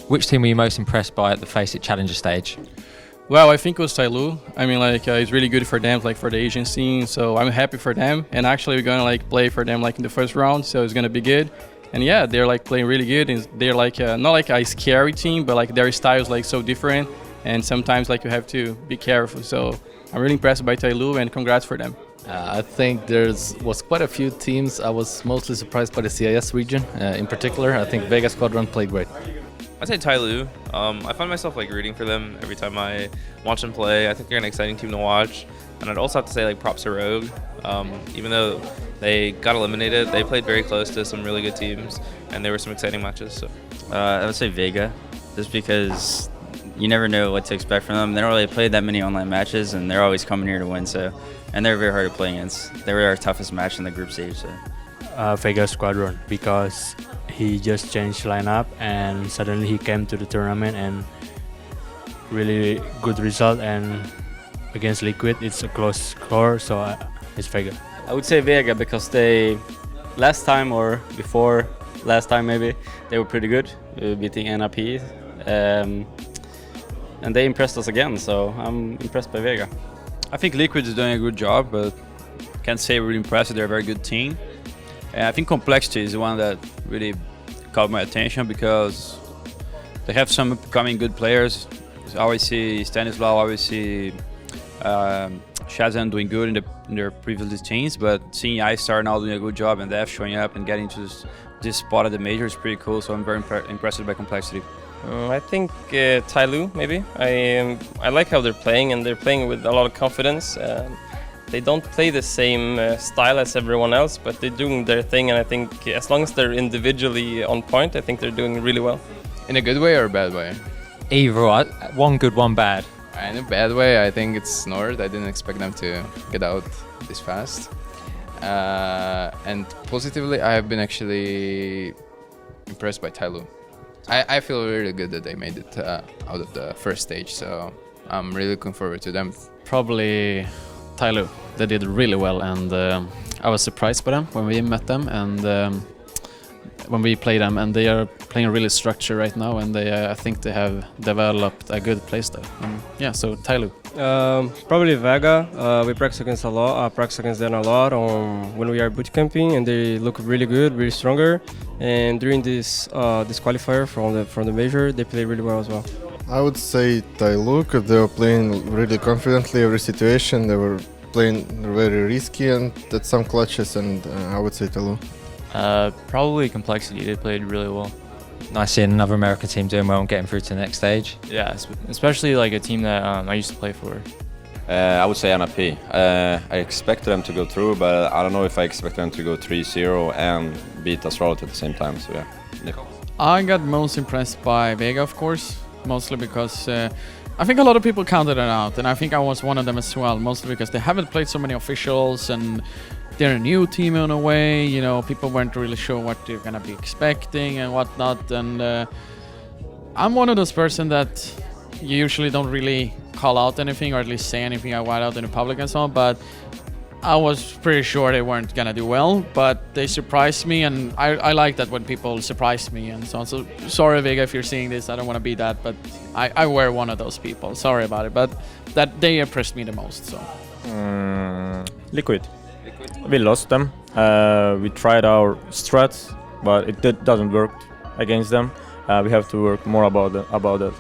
Which team were you most impressed by at the FACEIT Challenger Stage? Well, I think it was TyLoo. I mean, it's really good for them, like for the Asian scene. So I'm happy for them. And actually, we're gonna play for them in the first round. So it's gonna be good. And yeah, they're playing really good. And they're not like a scary team, but their style is so different. And sometimes you have to be careful. So I'm really impressed by TyLoo, and congrats for them. I think was quite a few teams. I was mostly surprised by the CIS region in particular. I think Vega Squadron played great. I'd say TyLoo. I find myself rooting for them every time I watch them play. I think they're an exciting team to watch. And I'd also have to say props to Rogue. Even though they got eliminated, they played very close to some really good teams, and there were some exciting matches. So I would say Vega, just because you never know what to expect from them. They don't really play that many online matches, and they're always coming here to win. And they're very hard to play against. They were our toughest match in the group stage. So. Vega Squadron, because he just changed lineup and suddenly he came to the tournament and really good result, and against Liquid it's a close score, so it's Vega. I would say Vega because they last time or before last time maybe they were pretty good beating NRP, and they impressed us again, so I'm impressed by Vega. I think Liquid is doing a good job, but can't say we're impressed. They're a very good team. And I think Complexity is the one that really caught my attention because they have some upcoming good players. I always see Stanislaw, I always see Shazam doing good in their previous teams, but seeing iStar now doing a good job and Def showing up and getting to this spot at the major is pretty cool, so I'm very impressed by Complexity. I think TyLoo, maybe. I like how they're playing, and they're playing with a lot of confidence. They don't play the same style as everyone else, but they're doing their thing, and I think as long as they're individually on point, I think they're doing really well. In a good way or a bad way? Either or. One good, one bad. In a bad way, I think it's Nord. I didn't expect them to get out this fast. And positively, I have been actually impressed by TyLoo. I feel really good that they made it out of the first stage, so I'm really looking forward to them. Probably TyLoo. They did really well, and I was surprised by them when we met them and when we played them, and they are playing really structured right now, and I think they have developed a good playstyle. Yeah, so TyLoo. Probably Vega. We practice against them a lot when we are bootcamping, and they look really good, really stronger. And during this qualifier from the major, they play really well as well. I would say TyLoo, because they were playing really confidently every situation. They were playing very risky and at some clutches, and I would say TyLoo. Probably Complexity. They played really well. Nice seeing another American team doing well and getting through to the next stage. Yeah, especially a team that I used to play for. I would say NRP. I expected them to go through, but I don't know if I expect them to go 3-0 and beat Astrolot at the same time. So yeah. I got most impressed by Vega, of course, mostly because I think a lot of people counted it out, and I think I was one of them as well, mostly because they haven't played so many officials and they're a new team in a way. You know, people weren't really sure what they're gonna be expecting and whatnot. And I'm one of those person that you usually don't really call out anything, or at least say anything out in the public and so on. But I was pretty sure they weren't gonna do well, but they surprised me, and I like that when people surprise me and so on. So sorry, Vega, if you're seeing this, I don't want to be that, but I were one of those people. Sorry about it, but that they impressed me the most. So Liquid. We lost them. We tried our strats, but it doesn't work against them. We have to work more about that.